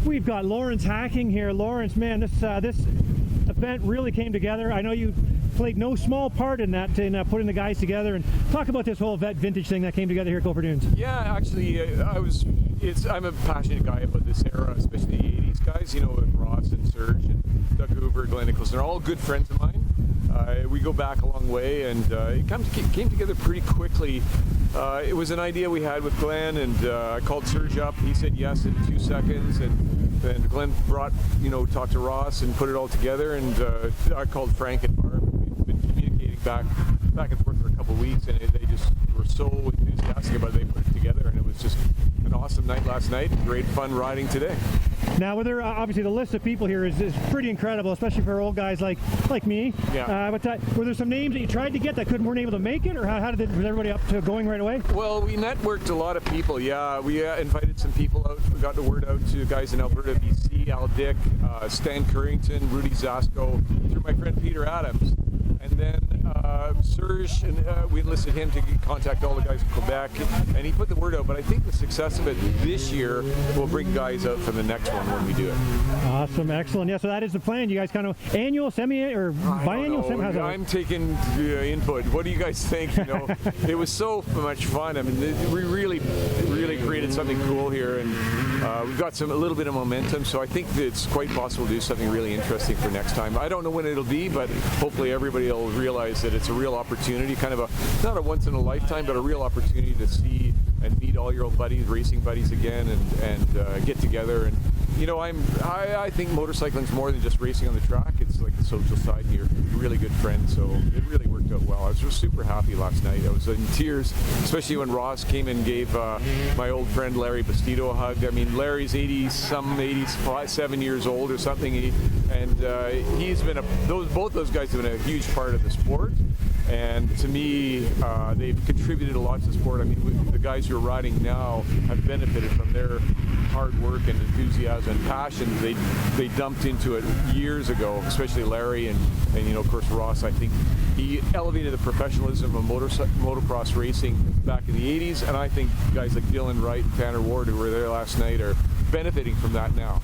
We've got Lawrence Hacking here. Lawrence, man, this event really came together. I know you played no small part in that, in putting the guys together. And talk about this whole vet vintage thing that came together here at Gopher Dunes. Yeah, actually, I'm a passionate guy about this era, especially the 80s guys, you know, with Ross and Serge and Doug Hoover, Glenn Nichols. They're all good friends of mine. We go back a long way, and it came together pretty quickly. It was an idea we had with Glenn, and I called Serge up. He said yes in 2 seconds, and then Glenn talked to Ross and put it all together, and I called Frank and Barb. We've been communicating back and forth for a couple of weeks, and they just were so enthusiastic about it. They put it together, and it was just an awesome night last night. Great fun riding today. Now, obviously the list of people here is pretty incredible, especially for old guys like me. Yeah. But were there some names that you tried to get that weren't able to make it, or was everybody up to going right away? Well, we networked a lot of people. Yeah, we invited some people out. We got the word out to guys in Alberta, BC, Al Dick, Stan Currington, Rudy Zasko, through my friend Peter Adams. And then Serge, and we enlisted him to contact all the guys in Quebec, and he put the word out. But I think the success of it this year will bring guys out for the next one when we do it. Awesome, excellent. Yeah, so that is the plan. You guys kind of annual, semi, or biannual? I'm taking input. What do you guys think? You know, it was so much fun. I mean, we really created something cool here, and we've got a little bit of momentum. So I think that it's quite possible to do something really interesting for next time. I don't know when it'll be, but hopefully everybody will realize that it's a real opportunity, kind of not a once in a lifetime, but a real opportunity to see and meet all your old buddies, racing buddies again, and get together. And you know, I think motorcycling's more than just racing on the track. It's like the social side, and you're really good friends. So it really worked out well. I was just super happy last night. I was in tears, especially when Ross came and gave my old friend Larry Bastido a hug. I mean, Larry's 87 years old or something, he's been both those guys have been a huge part of the sport. And to me, they've contributed a lot to the sport. I mean, the guys who are riding now have benefited from their hard work and enthusiasm and passion they dumped into it years ago, especially Larry and you know, of course, Ross. I think he elevated the professionalism of motocross racing back in the 80s, and I think guys like Dylan Wright and Tanner Ward, who were there last night, are benefiting from that now.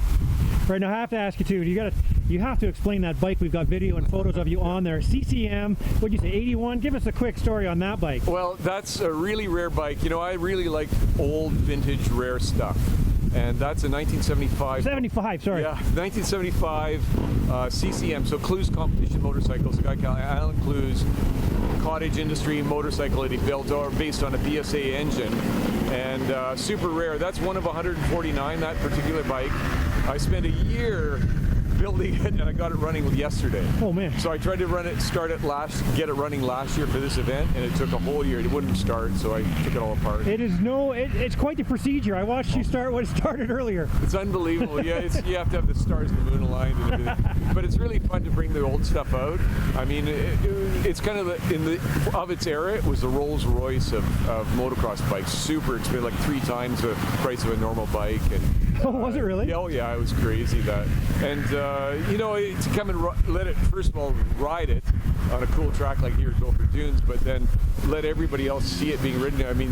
Right, now I have to ask you too, you have to explain that bike. We've got video and photos of you on there. CCM, what'd you say, 81? Give us a quick story on that bike. Well, that's a really rare bike. You know, I really like old, vintage, rare stuff. And that's a 1975. 75, sorry. Yeah, 1975 CCM, so Clues Competition Motorcycles. A guy called Alan Clues, cottage industry motorcycle that he built, based on a PSA engine. And super rare. That's one of 149, that particular bike. I spent a year building it, and I got it running yesterday. Oh man! So I tried to get it running last year for this event, and it took a whole year. It wouldn't start, so I took it all apart. It's quite the procedure. I watched you start when it started earlier. It's unbelievable. Yeah, you have to have the stars and the moon aligned and everything. But it's really fun to bring the old stuff out. I mean, it's kind of of its era. It was the Rolls Royce of motocross bikes. Super expensive, like 3 times the price of a normal bike. And oh, was it really? Oh yeah, it was crazy that. And you know, to come and let it, first of all, ride it on a cool track like here at Gopher Dunes, but then let everybody else see it being ridden. I mean,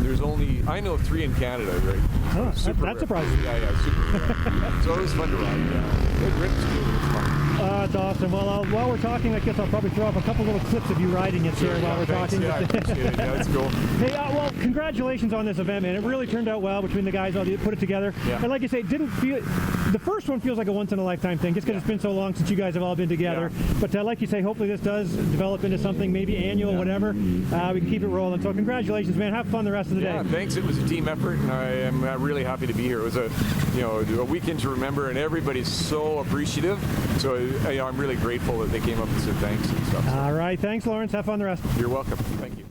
I know of 3 in Canada, right? Oh, that's surprising. Yeah, super rare. So it was fun to ride, yeah. It ripped cool. It was fun. That's awesome. Well, while we're talking, I guess I'll probably throw up a couple little clips of you riding it here while we're talking. Yeah, I appreciate it. Yeah, that's cool. Hey, well, congratulations on this event, man. It really turned out well between the guys all put it together. Yeah. And like you say, the first one feels like a once-in-a-lifetime thing, just because it's been so long since you guys have all been together. Yeah. But like you say, hopefully this does develop into something maybe annual, whatever. We can keep it rolling. So congratulations, man. Have fun the rest of the day. Yeah, thanks. It was a team effort, and I am really happy to be here. It was a weekend to remember, and everybody's so appreciative. So I'm really grateful that they came up and said thanks and stuff. All right. Thanks, Lawrence. Have fun the rest. You're welcome. Thank you.